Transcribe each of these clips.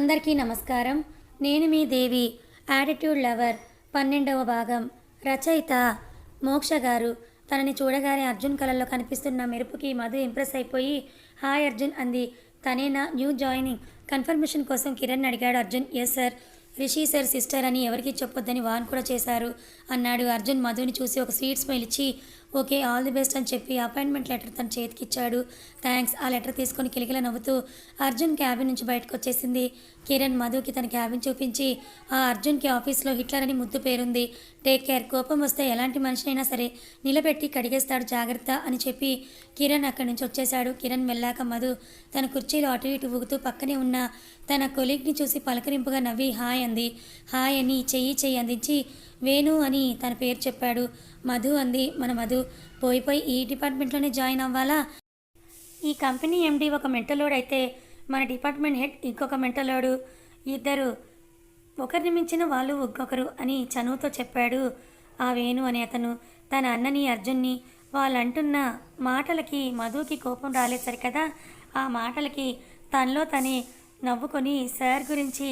అందరికీ నమస్కారం. నేను మీ దేవి. యాటిట్యూడ్ లవర్ 12వ భాగం. రచయిత మోక్ష గారు. తనని చూడగానే అర్జున్ కళ్ళల్లో కనిపిస్తున్న మెరుపుకి మధు ఇంప్రెస్ అయిపోయి హాయ్ అర్జున్ అంది. తనేనా న్యూ జాయినింగ్? కన్ఫర్మేషన్ కోసం కిరణ్ అడిగాడు Arjun. Yes sir. Rishi sir sister అని ఎవరికి చెప్పొద్దని వాన్ కూడా చేశారు అన్నాడు. అర్జున్ మధుని చూసి ఒక స్వీట్ స్మైల్ ఇచ్చి ఓకే ఆల్ ది బెస్ట్ అని చెప్పి అపాయింట్మెంట్ లెటర్ తన చేతికిచ్చాడు. థ్యాంక్స్. ఆ లెటర్ తీసుకొని కిలకిల నవ్వుతూ అర్జున్ క్యాబిన్ నుంచి బయటకు వచ్చేసింది. కిరణ్ మధుకి తన క్యాబిన్ చూపించి ఆ అర్జున్కి ఆఫీస్లో హిట్లర్ అని ముద్దు పేరుంది. Take care. కోపం వస్తే ఎలాంటి మనిషినైనా సరే నిలబెట్టి కడిగేస్తాడు, జాగ్రత్త అని చెప్పి కిరణ్ అక్కడి నుంచి వచ్చేశాడు. కిరణ్ వెళ్ళాక మధు తన కుర్చీలో అటు ఇటు ఊగుతూ పక్కనే ఉన్న తన కొలీగ్ని చూసి పలకరింపుగా నవ్వి హాయ్ అంది. హాయ్ అని చెయ్యి అందించి వేణు అని తన పేరు చెప్పాడు. మధు అంది. మన మధు పోయి ఈ డిపార్ట్మెంట్లోనే జాయిన్ అవ్వాలా? ఈ కంపెనీ ఎండి ఒక మెంటలోడు అయితే మన డిపార్ట్మెంట్ హెడ్ ఇంకొక మెంటలోడు, ఇద్దరు ఒకరిని మించిన వాళ్ళు ఇంకొకరు అని చనువుతో చెప్పాడు ఆ వేణు అనే అతను. తన అన్నని అర్జున్ని వాళ్ళంటున్న మాటలకి మధుకి కోపం రాలేదు సరికదా. ఆ మాటలకి తనలో తనే నవ్వుకొని సార్ గురించి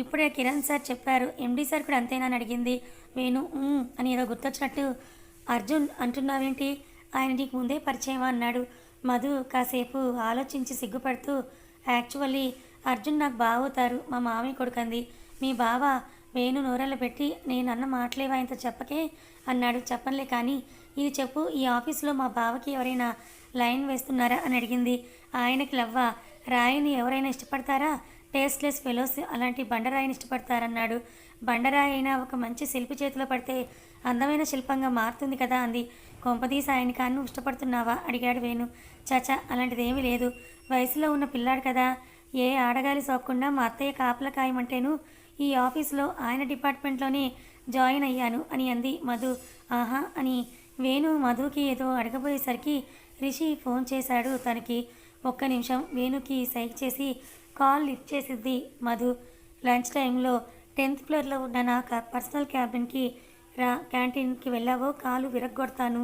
ఇప్పుడే కిరణ్ సార్ చెప్పారు, ఎండి సార్ కూడా అంతేనా అని అడిగింది వేణు. అని ఏదో గుర్తొచ్చినట్టు అర్జున్ అంటున్నావేంటి, ఆయన నీకు ముందే పరిచయమా అన్నాడు. మధు కాసేపు ఆలోచించి సిగ్గుపడుతూ యాక్చువల్లీ అర్జున్ నాకు బావవుతారు, మా మామయ్య కొడుకంది. మీ బావ వేణు నోరల్లో పెట్టి నేను అన్న మాటలేవా ఇంత చెప్పకే అన్నాడు. చెప్పనులే కానీ ఇది చెప్పు, ఈ ఆఫీస్లో మా బావకి ఎవరైనా లైన్ వేస్తున్నారా అని అడిగింది. ఆయనకి లవ్వా? రాయిని ఎవరైనా ఇష్టపడతారా? టేస్ట్లెస్ ఫెలోస్ అలాంటి బండరాయిని ఇష్టపడతారన్నాడు. బండరాయి అయినా ఒక మంచి శిల్పి చేతిలో పడితే అందమైన శిల్పంగా మారుతుంది కదా అంది. కొంపదీసి ఆయన కానీ నువ్వు ఇష్టపడుతున్నావా అడిగాడు వేణు. చాచా అలాంటిదేమీ లేదు, వయసులో ఉన్న పిల్లాడు కదా, ఏ ఆడగాలి సోకకుండా మా అత్తయ్య కాపలా కాయమంటేను ఈ ఆఫీస్లో ఆయన డిపార్ట్మెంట్లోనే జాయిన్ అయ్యాను అని అంది మధు. ఆహా అని వేణు మధుకి ఏదో అడగబోయేసరికి రిషి ఫోన్ చేశాడు తనకి. ఒక్క నిమిషం వేణుకి సైక్ చేసి కాల్ లిఫ్ట్ చేసింది మధు. లంచ్ టైంలో 10th ఫ్లోర్లో ఉన్న నా పర్సనల్ క్యాబిన్కి రా, క్యాంటీన్కి వెళ్ళావో కాలు విరగ్గొడతాను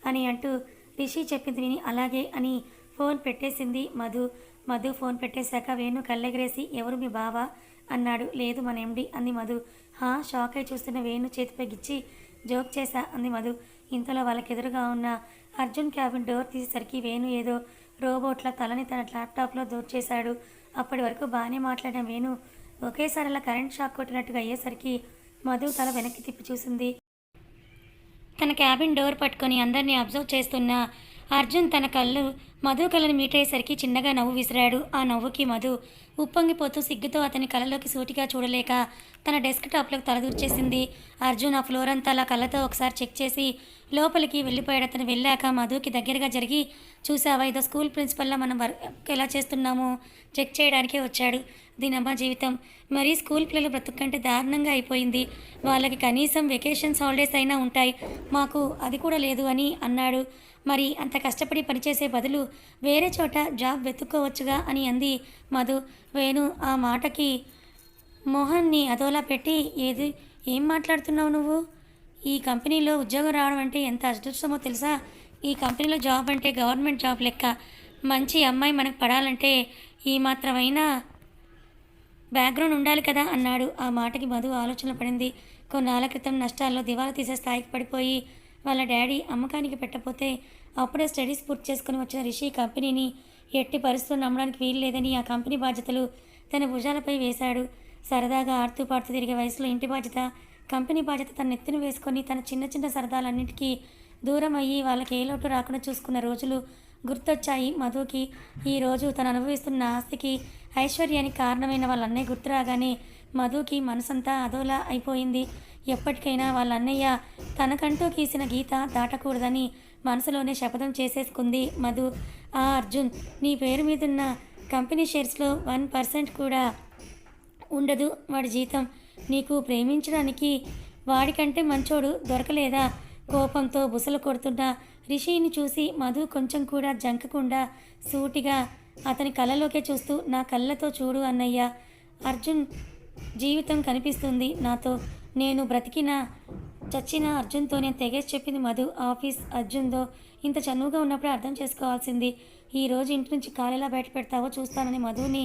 అని అంటూ రిషి చెప్పింది విని అలాగే అని ఫోన్ పెట్టేసింది మధు. మధు ఫోన్ పెట్టేశాక వేణు కళ్ళెగరేసి ఎవరు మీ బావా అన్నాడు. లేదు మన ఎండి అంది మధు. షాక్ అయి చూస్తున్న వేణు చేతి పెగిచ్చి జోక్ చేశా అంది మధు. ఇంతలో వాళ్ళకెదురుగా ఉన్న అర్జున్ క్యాబిన్ డోర్ తీసేసరికి వేణు ఏదో రోబోట్ల తలని తన ల్యాప్టాప్లో దూర్చేశాడు. అప్పటి వరకు బాగానే మాట్లాడిన వేణు ఒకేసారి అలా కరెంట్ షాక్ కొట్టినట్టుగా అయ్యేసరికి మధు తల వెనక్కి తిప్పి చూసింది. తన క్యాబిన్ డోర్ పట్టుకొని అందరినీ అబ్జర్వ్ చేస్తున్న అర్జున్ తన కళ్ళు మధు కళ్ళని మీట్ అయ్యేసరికి చిన్నగా నవ్వు విసిరాడు. ఆ నవ్వుకి మధు ఉప్పొంగిపోతూ సిగ్గుతో అతని కళ్ళలోకి సూటిగా చూడలేక తన డెస్క్ టాప్లోకి తలదూర్చేసింది. అర్జున్ ఆ ఫ్లోర్ అంతా అలా కళ్ళతో ఒకసారి చెక్ చేసి లోపలికి వెళ్ళిపోయాడు. అతను వెళ్ళాక మధుకి దగ్గరగా జరిగి చూసావా ఏదో స్కూల్ ప్రిన్సిపల్లా మనం వర్క్ ఎలా చేస్తున్నామో చెక్ చేయడానికే వచ్చాడు. దీనమ్మ జీవితం, మరీ స్కూల్ పిల్లలు బ్రతుకంటే దారుణంగా అయిపోయింది. వాళ్ళకి కనీసం వెకేషన్స్ హాలిడేస్ అయినా ఉంటాయి, మాకు అది కూడా లేదు అని అన్నాడు. మరి అంత కష్టపడి పనిచేసే బదులు వేరే చోట జాబ్ వెతుక్కోవచ్చుగా అని అంది మధు. వేణు ఆ మాటకి మోహన్ని అదోలా పెట్టి ఏం మాట్లాడుతున్నావు నువ్వు? ఈ కంపెనీలో ఉద్యోగం రావడం అంటే ఎంత అదృష్టమో తెలుసా? ఈ కంపెనీలో జాబ్ అంటే గవర్నమెంట్ జాబ్ లెక్క. మంచి అమ్మాయి మనకు పడాలంటే ఈ మాత్రమైనా బ్యాక్గ్రౌండ్ ఉండాలి కదా అన్నాడు. ఆ మాటకి మధు ఆలోచన పడింది. కొన్నాళ్ళ క్రితం నష్టాల్లో దివాలా తీసే స్థాయికి పడిపోయి వాళ్ళ డాడీ అమ్మకానికి పెట్టపోతే అప్పుడే స్టడీస్ పూర్తి చేసుకుని వచ్చిన రిషి కంపెనీని ఎట్టి పరిస్థితులు నమ్మడానికి వీలు లేదని ఆ కంపెనీ బాధ్యతలు తన భుజాలపై వేశాడు. సరదాగా ఆడుతూ పాడుతూ తిరిగే వయసులో ఇంటి బాధ్యత, కంపెనీ బాధ్యత తన నెత్తిన వేసుకొని తన చిన్న చిన్న సరదాలన్నింటికీ దూరం అయ్యి వాళ్ళకి ఏ లోటు రాకుండా చూసుకున్న రోజులు గుర్తొచ్చాయి మధుకి. ఈరోజు తను అనుభవిస్తున్న ఆస్తికి ఐశ్వర్యానికి కారణమైన వాళ్ళ అన్నయ్య గుర్తు రాగానే మధుకి మనసంతా అదోలా అయిపోయింది. ఎప్పటికైనా వాళ్ళ అన్నయ్య తనకంటూ గీసిన గీత దాటకూడదని మనసులోనే శపథం చేసేసుకుంది మధు. అర్జున్, నీ పేరు మీదున్న కంపెనీ షేర్స్లో 1% కూడా ఉండదు వాడి జీతం. నీకు ప్రేమించడానికి వాడికంటే మంచోడు దొరకలేదా? కోపంతో బుసలు కొడుతున్న రిషిని చూసి మధు కొంచెం కూడా జంకకుండా సూటిగా అతని కళ్ళలోకే చూస్తూ నా కళ్ళతో చూడు అన్నయ్య, అర్జున్ జీవితం కనిపిస్తుంది నాతో, నేను బ్రతికినా చచ్చిన అర్జున్తో నేను తెగేసి చెప్పింది మధు. ఆఫీస్ అర్జున్తో ఇంత చనువుగా ఉన్నప్పుడే అర్థం చేసుకోవాల్సింది. ఈరోజు ఇంటి నుంచి కాలెలా బయట పెడతావో చూస్తానని మధుని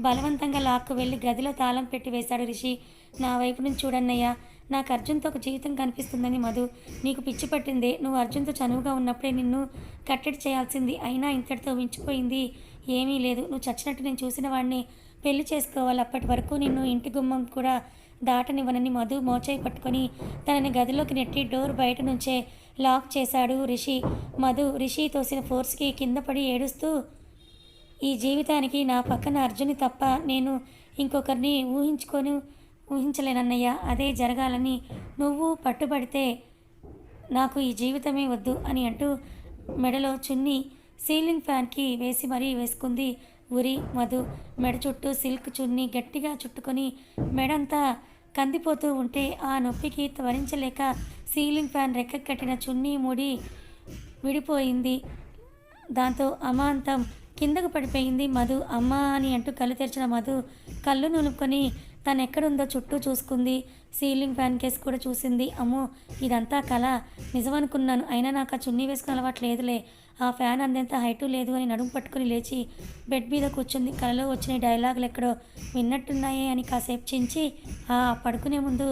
బలవంతంగా లాక్కు వెళ్ళి గదిలో తాళం పెట్టి వేశాడు రిషి. నా వైపు నుంచి చూడన్నయ్యా, నాకు అర్జున్తో ఒక జీవితం కనిపిస్తుందని. మధు, నీకు పిచ్చి పట్టిందే. నువ్వు అర్జున్తో చనువుగా ఉన్నప్పుడే నిన్ను కట్టడి చేయాల్సింది. అయినా ఇంతటితో మించిపోయింది ఏమీ లేదు. నువ్వు చచ్చినట్టు నేను చూసిన వాడిని పెళ్లి చేసుకోవాలి. అప్పటి వరకు నిన్ను ఇంటి గుమ్మం కూడా దాటనివ్వనని మధు మోచేయి పట్టుకొని తనని గదిలోకి నెట్టి డోర్ బయట నుంచే లాక్ చేశాడు రిషి. మధు రిషి తోసిన ఫోర్స్కి కింద పడి ఏడుస్తూ, ఈ జీవితానికి నా పక్కన అర్జున్ని తప్ప నేను ఇంకొకరిని ఊహించలేనన్నయ్య. అదే జరగాలని నువ్వు పట్టుబడితే నాకు ఈ జీవితమే వద్దు అని అంటూ మెడలో చున్నీ సీలింగ్ ఫ్యాన్కి వేసి మరీ వేసుకుంది ఉరి. మధు మెడ చుట్టూ సిల్క్ చున్నీ గట్టిగా చుట్టుకొని మెడంతా కందిపోతూ ఉంటే ఆ నొప్పికి భరించలేక సీలింగ్ ఫ్యాన్ రెక్కకట్టిన చున్నీ ముడి విడిపోయింది. దాంతో అమాంతం కిందకు పడిపోయింది మధు. అమ్మా అని అంటూ కళ్ళు తెరిచిన మధు కళ్ళు నులుపుకొని తను ఎక్కడుందో చుట్టూ చూసుకుంది. సీలింగ్ ఫ్యాన్ కేసు కూడా చూసింది. అమ్మో, ఇదంతా కళ, నిజమనుకున్నాను. అయినా నాకు ఆ చున్నీ వేసుకుని అలవాటు లేదులే. ఆ ఫ్యాన్ అందేంత హైటు లేదు అని నడుము పట్టుకుని లేచి బెడ్ మీద కూర్చుంది. కళలో వచ్చిన డైలాగులు ఎక్కడో విన్నట్టున్నాయే అని కాసేపు చించి పడుకునే ముందు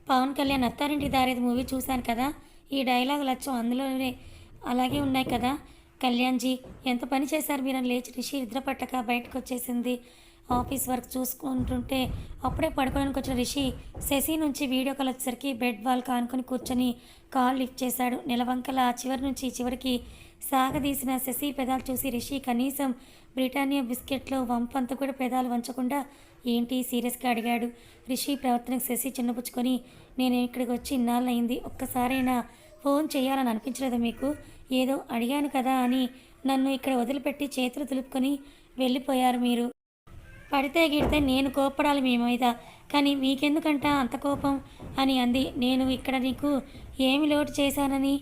పవన్ కళ్యాణ్ అత్తారింటి దారేది మూవీ చూశాను కదా, ఈ డైలాగులు అచ్చం అందులోనే అలాగే ఉన్నాయి కదా కళ్యాణ్జీ, ఎంత పని చేశారు మీరని లేచి రిషి నిద్రపట్టక బయటకు వచ్చేసింది. ఆఫీస్ వర్క్ చూసుకుంటుంటే అప్పుడే పడుకోవడానికి వచ్చిన రిషి శశి నుంచి వీడియో కాల్ వచ్చేసరికి బెడ్ వాల్ కానుకొని కూర్చొని కాల్ లిఫ్ట్ చేశాడు. నెలవంకల చివరి నుంచి చివరికి సాగదీసిన శశి పెదాలు చూసి రిషి కనీసం బ్రిటానియా బిస్కెట్లో వంపంత కూడా పెదాలు వంచకుండా ఏంటి సీరియస్గా అడిగాడు. రిషి ప్రవర్తనకు శశి చిన్నపుచ్చుకొని, నేను ఇక్కడికి వచ్చి ఇన్నాళ్ళయింది, ఒక్కసారైనా ఫోన్ చేయాలని అనిపించలేదు మీకు? ఏదో అడిగాను కదా అని నన్ను ఇక్కడ వదిలిపెట్టి చేతులు తులుపుకొని వెళ్ళిపోయారు మీరు. పడితే గిడితే నేను కోప్పడాలి మీ మీద, కానీ మీకెందుకంట అంత కోపం అని అంది. నేను ఇక్కడ నీకు ఏమి లోటు చేశానని?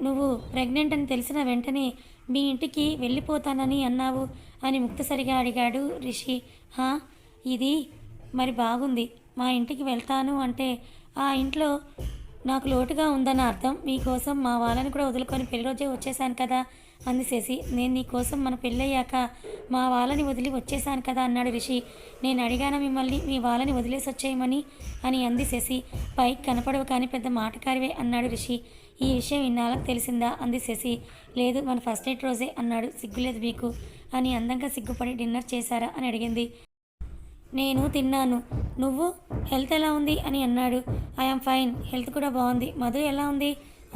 నువ్వు ప్రెగ్నెంట్ అని తెలిసిన వెంటనే మీ ఇంటికి వెళ్ళిపోతానని అన్నావు అని ముక్తసరిగా అడిగాడు రిషి. ఇది మరి బాగుంది, మా ఇంటికి వెళ్తాను అంటే ఆ ఇంట్లో నాకు లోటుగా ఉందన్న అర్థం. మీకోసం మా వాళ్ళని కూడా వదులుకొని పెళ్లి రోజే వచ్చేసాను కదా అంది శశి. నేను నీకోసం మన పెళ్ళయ్యాక మా వాళ్ళని వదిలి వచ్చేసాను కదా అన్నాడు రిషి. నేను అడిగాను మిమ్మల్ని మీ వాళ్ళని వదిలేసి వచ్చేయమని అని అంది శశి. పైకి కనపడవు కానీ పెద్ద మాటకారివే అన్నాడు రిషి. ఈ విషయం ఇన్నాళ్ళకు తెలిసిందా అంది శశి. లేదు, మన ఫస్ట్ నైట్ రోజే అన్నాడు. సిగ్గులేదు మీకు అని అందంగా సిగ్గుపడి డిన్నర్ చేశారా అని అడిగింది. నేను తిన్నాను. నువ్వు? హెల్త్ ఎలా ఉంది అని అన్నాడు. ఐఎమ్ ఫైన్, హెల్త్ కూడా బాగుంది. మధు ఎలా ఉంది?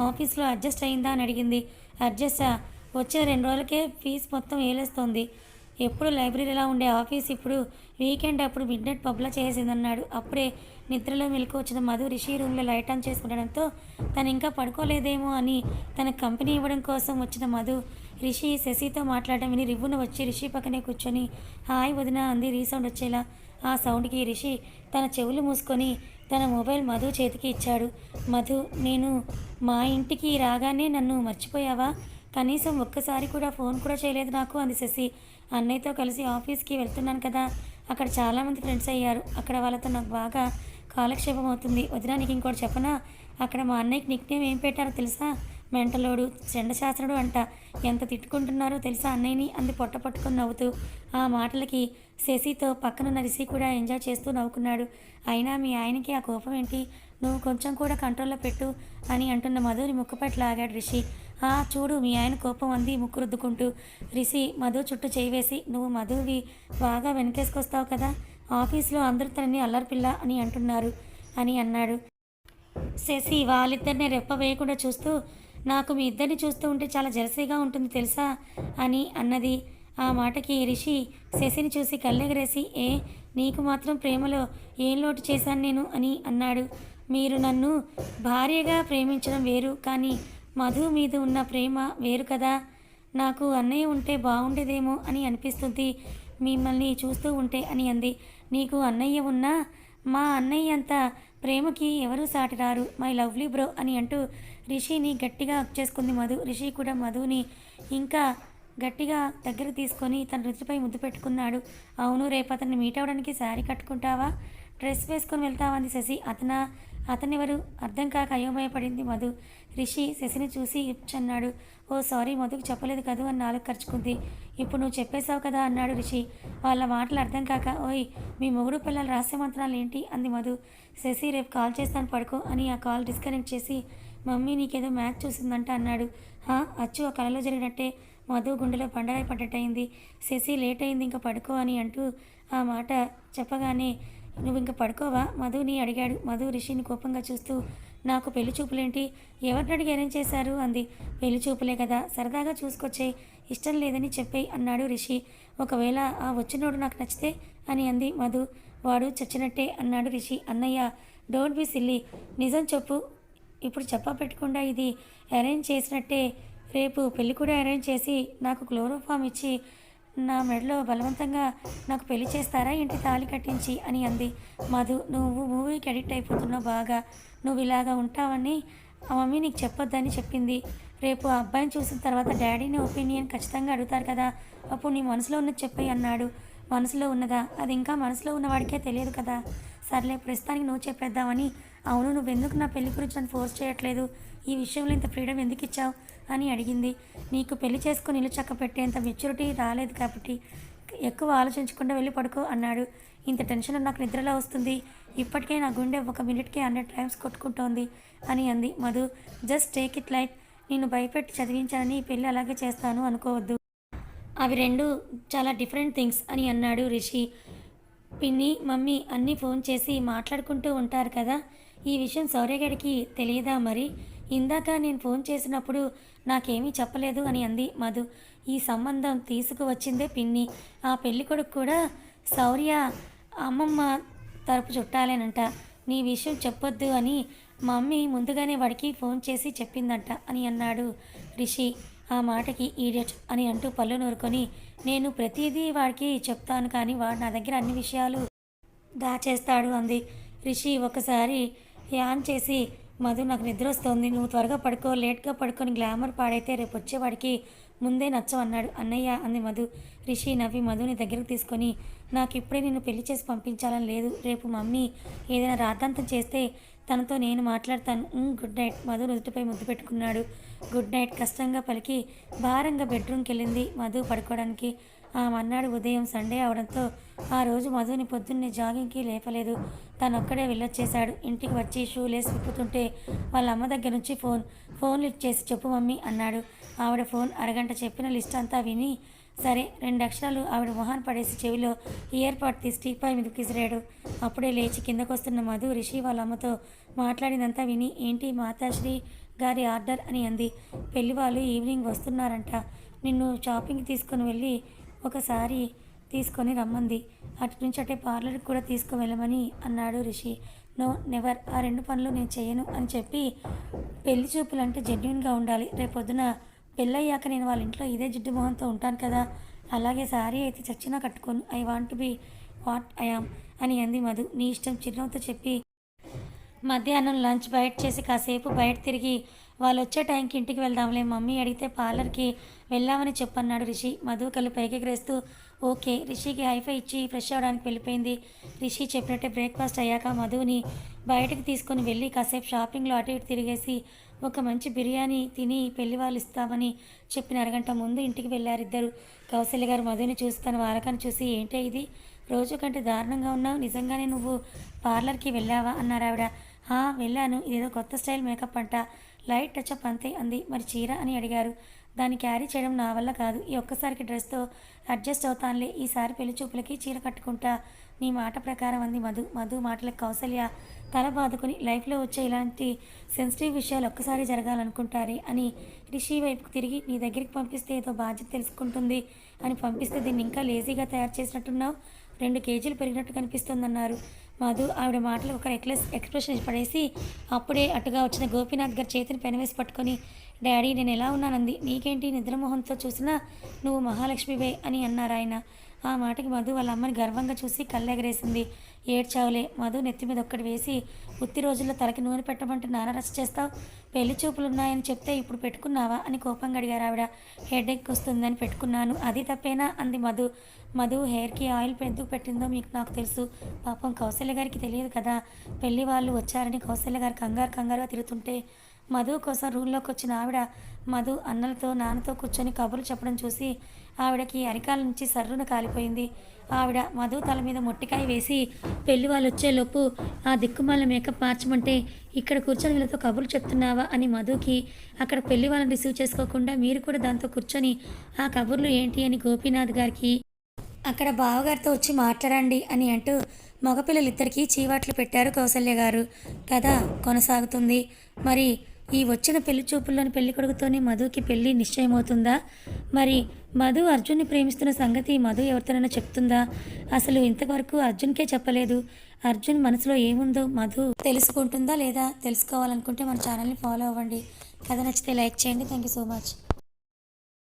ఆఫీస్లో అడ్జస్ట్ అయిందా అని అడిగింది. అడ్జస్టా? వచ్చే 2 రోజులకే ఫీజు మొత్తం ఏలేస్తోంది. ఎప్పుడు లైబ్రరీలా ఉండే ఆఫీస్ ఇప్పుడు వీకెండ్ అప్పుడు మిడ్ నైట్ పబ్లా చేసిందన్నాడు. అప్పుడే నిద్రలో మెలకు వచ్చిన మధు రిషి రూమ్లో లైట్ ఆన్ చేసుకుండడంతో తను ఇంకా పడుకోలేదేమో అని తన కంపెనీ ఇవ్వడం కోసం వచ్చిన మధు రిషి శశితో మాట్లాడడం విని రివ్వున వచ్చి రిషి పక్కనే కూర్చొని హాయ్ వదిన అంది రీసౌండ్ వచ్చేలా. ఆ సౌండ్కి రిషి తన చెవులు మూసుకొని తన మొబైల్ మధు చేతికి ఇచ్చాడు. మధు, నేను మా ఇంటికి రాగానే నన్ను మర్చిపోయావా? కనీసం ఒక్కసారి కూడా ఫోన్ కూడా చేయలేదు నాకు అంది శశి. అన్నయ్యతో కలిసి ఆఫీస్కి వెళ్తున్నాను కదా, అక్కడ చాలామంది ఫ్రెండ్స్ అయ్యారు. అక్కడ వాళ్ళతో నాకు బాగా కాలక్షేపం అవుతుంది. వదినా, నీకు ఇంకోటి చెప్పనా? అక్కడ మా అన్నయ్యకి నిక్నేమ్ ఏం పెట్టారో తెలుసా? మెంటలోడు, చండశాస్త్రుడు అంట. ఎంత తిట్టుకుంటున్నారో తెలుసా అన్నయ్యని అంది పొట్ట పట్టుకొని నవ్వుతూ. ఆ మాటలకి శశితో పక్కనున్న రిషి కూడా ఎంజాయ్ చేస్తూ నవ్వుకున్నాడు. అయినా మీ ఆయనకి ఆ కోపం ఏంటి? నువ్వు కొంచెం కూడా కంట్రోల్లో పెట్టు అని అంటున్న మధుని ముక్కుపట్టి లాగాడు రిషి. చూడు మీ ఆయన కోపం అంది ముక్కు రుద్దుకుంటూ. రిషి మధు చుట్టూ చేయివేసి, నువ్వు మధువి బాగా వెనకేసుకొస్తావు కదా, ఆఫీస్లో అందరూ తనని అల్లరిపిల్ల అని అంటున్నారు అని అన్నాడు. శశి వాళ్ళిద్దరిని రెప్ప వేయకుండా చూస్తూ, నాకు మీ ఇద్దరిని చూస్తూ ఉంటే చాలా జెలసీగా ఉంటుంది తెలుసా అని అన్నది. ఆ మాటకి రిషి శశిని చూసి కళ్ళెగరేసి, నీకు మాత్రం ప్రేమలో ఏం లోటు చేశాను నేను అని అన్నాడు. మీరు నన్ను భార్యగా ప్రేమించడం వేరు, కానీ మధు మీద ఉన్న ప్రేమ వేరు కదా. నాకు అన్నయ్య ఉంటే బాగుండేదేమో అని అనిపిస్తుంది మిమ్మల్ని చూస్తూ ఉంటే అని అంది. నీకు అన్నయ్య ఉన్నా మా అన్నయ్య అంత ప్రేమకి ఎవరూ సాటిరారు, మై లవ్లీ బ్రో అని అంటూ రిషిని గట్టిగా హక్ చేసుకుంది మధు. రిషి కూడా మధుని ఇంకా గట్టిగా దగ్గర తీసుకొని తన రుచిపై ముద్దు పెట్టుకున్నాడు. అవును, రేపు అతన్ని మీట్ అవ్వడానికి శారీ కట్టుకుంటావా, డ్రెస్ వేసుకొని వెళ్తావా అంది శశి. అతనా అతనెవరు అర్థం కాక అయోమయపడింది మధు. రిషి శశిని చూసి ఇచ్చన్నాడు. ఓ సారీ, మధుకు చెప్పలేదు కదూ అని నాలుగు ఖర్చుకుంది. ఇప్పుడు నువ్వు చెప్పేశావు కదా అన్నాడు రిషి. వాళ్ళ మాటలు అర్థం కాక, ఓయ్ మీ మొగుడు పిల్లల రహస్య మంత్రాలు ఏంటి అంది మధు. శశి రేపు కాల్ చేస్తాను పడుకో అని ఆ కాల్ డిస్కనెక్ట్ చేసి, మమ్మీ నీకేదో మ్యాచ్ చూసిందంట అన్నాడు. అచ్చు ఆ కళలో జరిగినట్టే మధు గుండెలో బండరాయి పడ్డట్టయింది. శశి లేట్ అయింది ఇంకా పడుకో అని అంటూ ఆ మాట చెప్పగానే, నువ్వు ఇంకా పడుకోవా మధుని అడిగాడు. మధు రిషిని కోపంగా చూస్తూ, నాకు పెళ్లి చూపులేంటి, ఎవరిని అడిగి అరేంజ్ చేశారు అంది. పెళ్లి చూపులే కదా, సరదాగా చూసుకొచ్చేయి, ఇష్టం లేదని చెప్పేయి అన్నాడు రిషి. ఒకవేళ ఆ వచ్చినోడు నాకు నచ్చితే అని అంది మధు. వాడు చచ్చినట్టే అన్నాడు రిషి. అన్నయ్య డోంట్ బి సిల్లీ, నిజం చెప్పు, ఇప్పుడు చెప్పపెట్టకుండా ఇది అరేంజ్ చేసినట్టే, రేపు పెళ్ళి కూడా అరేంజ్ చేసి నాకు క్లోరోఫామ్ ఇచ్చి నా మెడలో బలవంతంగా నాకు పెళ్లి చేస్తారా ఇంటి తాళి కట్టించి అని అంది. మధు, నువ్వు మూవీకి అడిక్ట్ అయిపోతున్నావు బాగా, నువ్వు ఇలాగా ఉంటావని ఆ మమ్మీ నీకు చెప్పొద్దని చెప్పింది. రేపు ఆ అబ్బాయిని చూసిన తర్వాత డాడీని ఒపీనియన్ ఖచ్చితంగా అడుగుతారు కదా, అప్పుడు నీ మనసులో ఉన్నది చెప్పి అన్నాడు. మనసులో ఉన్నదా, అది ఇంకా మనసులో ఉన్నవాడికే తెలియదు కదా. సర్లే ప్రస్తుతానికి నువ్వు చెప్పేద్దామని. అవును, నువ్వెందుకు నా పెళ్లి గురించి నన్ను ఫోర్స్ చేయట్లేదు, ఈ విషయంలో ఇంత ఫ్రీడమ్ ఎందుకు ఇచ్చావు అని అడిగింది. నీకు పెళ్లి చేసుకుని ఇల్లు చక్క పెట్టేంత మెచ్యూరిటీ రాలేదు కాబట్టి ఎక్కువ ఆలోచించకుండా వెళ్ళి పడుకో అన్నాడు. ఇంత టెన్షన్ నాకు నిద్రలో వస్తుంది, ఇప్పటికే నా గుండె ఒక మినిట్కి 100 టైమ్స్ కొట్టుకుంటోంది అని అంది Madhu. Just take it light, నిన్ను భయపెట్టి చదివించానని ఈ పెళ్ళి అలాగే చేస్తాను అనుకోవద్దు, అవి రెండు చాలా డిఫరెంట్ థింగ్స్ అని అన్నాడు రిషి. పిన్ని మమ్మీ అన్నీ ఫోన్ చేసి మాట్లాడుకుంటూ ఉంటారు కదా, ఈ విషయం శౌర్యగడికి తెలియదా మరి, ఇందాక నేను ఫోన్ చేసినప్పుడు నాకేమీ చెప్పలేదు అని అంది మధు. ఈ సంబంధం తీసుకువచ్చిందే పిన్ని, ఆ పెళ్లి కొడుకు కూడా శౌర్య అమ్మమ్మ తరపు చుట్టాలేనంట, నీ విషయం చెప్పొద్దు అని మమ్మీ ముందుగానే వాడికి ఫోన్ చేసి చెప్పిందంట అని అన్నాడు రిషి. ఆ మాటకి ఈడియట్ అని అంటూ పళ్ళు నూరుకొని, నేను ప్రతిదీ వాడికి చెప్తాను కానీ వాడు నా దగ్గర అన్ని విషయాలు దాచేస్తాడు అంది. రిషి ఒకసారి యాన్ చేసి, మధు నాకు నిద్ర వస్తోంది, నువ్వు త్వరగా పడుకో, లేట్గా పడుకొని గ్లామర్ పాడైతే రేపు వచ్చేవాడికి ముందే నచ్చమన్నాడు. అన్నయ్య అంది మధు. రిషి నవ్వి మధుని దగ్గరకు తీసుకొని, నాకు ఇప్పుడే నిన్ను పెళ్లి చేసి పంపించాలని లేదు, రేపు మమ్మీ ఏదైనా రాద్ధాంతం చేస్తే తనతో నేను మాట్లాడతాను, గుడ్ నైట్. మధు నుదుటిపై ముద్దు పెట్టుకున్నాడు. గుడ్ నైట్ కష్టంగా పలికి భారంగా బెడ్రూమ్కి వెళ్ళింది మధు పడుకోవడానికి. ఆ మన్నాడు ఉదయం సండే అవడంతో ఆ రోజు మధుని పొద్దున్నే జాగింగ్కి లేపలేదు, తనొక్కడే వెళ్ళొచ్చేశాడు. ఇంటికి వచ్చి షూ లేసి విప్పుతుంటే వాళ్ళ అమ్మ దగ్గర నుంచి ఫోన్ లిఫ్ట్ చేసి చెప్పు మమ్మీ అన్నాడు. ఆవిడ ఫోన్ అరగంట చెప్పిన లిస్ట్ అంతా విని, సరే 2 అక్షరాలు ఆవిడ మొహాన్ని పడేసి చెవిలో ఇయర్ పాడ్ తీసి టీపాయ్ మీదకి విసిరాడు. అప్పుడే లేచి కిందకొస్తున్న మధు రిషి వాళ్ళ అమ్మతో మాట్లాడినంతా విని, ఏంటి మాతాశ్రీ గారి ఆర్డర్ అని అంది. పెళ్లి వాళ్ళు ఈవినింగ్ వస్తున్నారంట, నిన్ను షాపింగ్కి తీసుకుని వెళ్ళి ఒకసారి తీసుకొని రమ్మంది, అటు నుంచి అటే పార్లర్కి కూడా తీసుకువెళ్ళమని అన్నాడు రిషి. నో నెవర్, ఆ 2 పనులు నేను చేయను అని చెప్పి, పెళ్లి చూపులు అంటే జెన్యున్గా ఉండాలి, రేపొద్దున పెళ్ళయ్యాక నేను వాళ్ళ ఇంట్లో ఇదే జిడ్డు మొహంతో ఉంటాను కదా, అలాగే సారీ అయితే చచ్చినా కట్టుకోను, I want to be what I am అని అంది మధు. నీ ఇష్టం చిరునవ్వుతో చెప్పి మధ్యాహ్నం లంచ్ బయట చేసి కాసేపు బయట తిరిగి వాళ్ళు వచ్చే టైంకి ఇంటికి వెళ్దాంలే, మమ్మీ అడిగితే పార్లర్కి వెళ్ళామని చెప్పన్నాడు రిషి. మధు కళ్ళు పైకెగరేస్తూ ఓకే. రిషికి హైఫై ఇచ్చి ఫ్రెష్ అవ్వడానికి వెళ్ళిపోయింది. రిషి చెప్పినట్టే బ్రేక్ఫాస్ట్ అయ్యాక మధుని బయటకు తీసుకొని వెళ్ళి కాసేపు షాపింగ్లో అటు ఇటు తిరిగేసి ఒక మంచి బిర్యానీ తిని పెళ్లి వాళ్ళు ఇస్తామని చెప్పిన అరగంట ముందు ఇంటికి వెళ్ళారిద్దరు. కౌశల్య గారు మధుని చూసి తన వాలకాన్ని చూసి, ఏంటే ఇది రోజు కంటే దారుణంగా ఉన్నావు, నిజంగానే నువ్వు పార్లర్కి వెళ్ళావా అన్నారు ఆవిడ. వెళ్ళాను, ఇదేదో కొత్త స్టైల్ మేకప్ అంట, లైట్ టచ్అప్ అంతే అంది. మరి చీర అని అడిగారు. దాన్ని క్యారీ చేయడం నా వల్ల కాదు, ఈ ఒక్కసారికి డ్రెస్తో అడ్జస్ట్ అవుతానులే, ఈసారి పెళ్లి చూపులకి చీర కట్టుకుంటా నీ మాట ప్రకారం అంది మధు. మధు మాటలకు కౌశల్య తల బాదుకుని, లైఫ్లో వచ్చే ఇలాంటి సెన్సిటివ్ విషయాలు ఒక్కసారి జరగాలనుకుంటారే అని రిషి వైపుకు తిరిగి, నీ దగ్గరికి పంపిస్తే ఏదో బాధ్యత తెలుసుకుంటుంది అని పంపిస్తే దీన్ని ఇంకా లేజీగా తయారు చేసినట్టున్నావు, 2 కేజీలు పెరిగినట్టు కనిపిస్తుందన్నారు. మధు ఆవిడ మాటలు ఒక ఎక్స్ప్రెషన్ పడేసి అప్పుడే అటుగా వచ్చిన గోపీనాథ్ గారి చేతిని పెనవేసి పట్టుకొని, డాడీ నేను ఎలా ఉన్నానంది. నీకేంటి నిద్రమోహంతో చూసినా నువ్వు మహాలక్ష్మివే అని అన్నారు ఆయన. ఆ మాటకి మధు వాళ్ళ అమ్మని గర్వంగా చూసి కళ్ళెగరేసింది. ఏడ్చావులే. మధు నెత్తి మీద ఒక్కటి వేసి, ఉత్తి రోజుల్లో తలకి నూనె పెట్టమంటే నాన్న రచ్చ చేస్తావు. పెళ్లి చూపులున్నాయని చెప్తే ఇప్పుడు పెట్టుకున్నావా అని కోపంగా అడిగారు ఆవిడ. హెడేక్ వస్తుందని పెట్టుకున్నాను. అది తప్పేనా అంది మధు. మధు హెయిర్కి ఆయిల్ ఎందుకు పెట్టిందో నాకు తెలుసు. పాపం కౌశల్య గారికి తెలియదు కదా. పెళ్లి వాళ్ళు వచ్చారని కౌశల్య గారు కంగారుగా తిరుగుతుంటే మధు కోసం రూమ్లోకి వచ్చిన ఆవిడ మధు అన్నలతో నాన్నతో కూర్చొని కబుర్లు చెప్పడం చూసి ఆవిడకి అరికాల నుంచి సర్రున కాలిపోయింది. ఆవిడ మధు తల మీద మొట్టికాయ వేసి, పెళ్లి వాళ్ళు వచ్చేలోపు ఆ దిక్కుమాల మేకప్ మార్చమంటే ఇక్కడ కూర్చొని వీళ్ళతో కబుర్లు చెప్తున్నావా అని మధుకి, అక్కడ పెళ్లి వాళ్ళని రిసీవ్ చేసుకోకుండా మీరు కూడా దాంతో కూర్చొని ఆ కబుర్లు ఏంటి అని గోపీనాథ్ గారికి, అక్కడ బావగారితో వచ్చి మాట్లాడండి అని అంటూ మగపిల్లలిద్దరికీ చీవాట్లు పెట్టారు కౌసల్య గారు. కథ కొనసాగుతుంది. మరి ఈ వచ్చిన పెళ్లి చూపుల్లోని పెళ్లి కొడుకుతోనే మధుకి పెళ్లి నిశ్చయమవుతుందా? మరి మధు అర్జున్ని ప్రేమిస్తున్న సంగతి మధు ఎవరితోనైనా చెప్తుందా? అసలు ఇంతవరకు అర్జున్కే చెప్పలేదు. అర్జున్ మనసులో ఏముందో మధు తెలుసుకుంటుందా లేదా? తెలుసుకోవాలనుకుంటే మన ఛానల్ని ఫాలో అవ్వండి. కథ నచ్చితే లైక్ చేయండి. Thank you so much.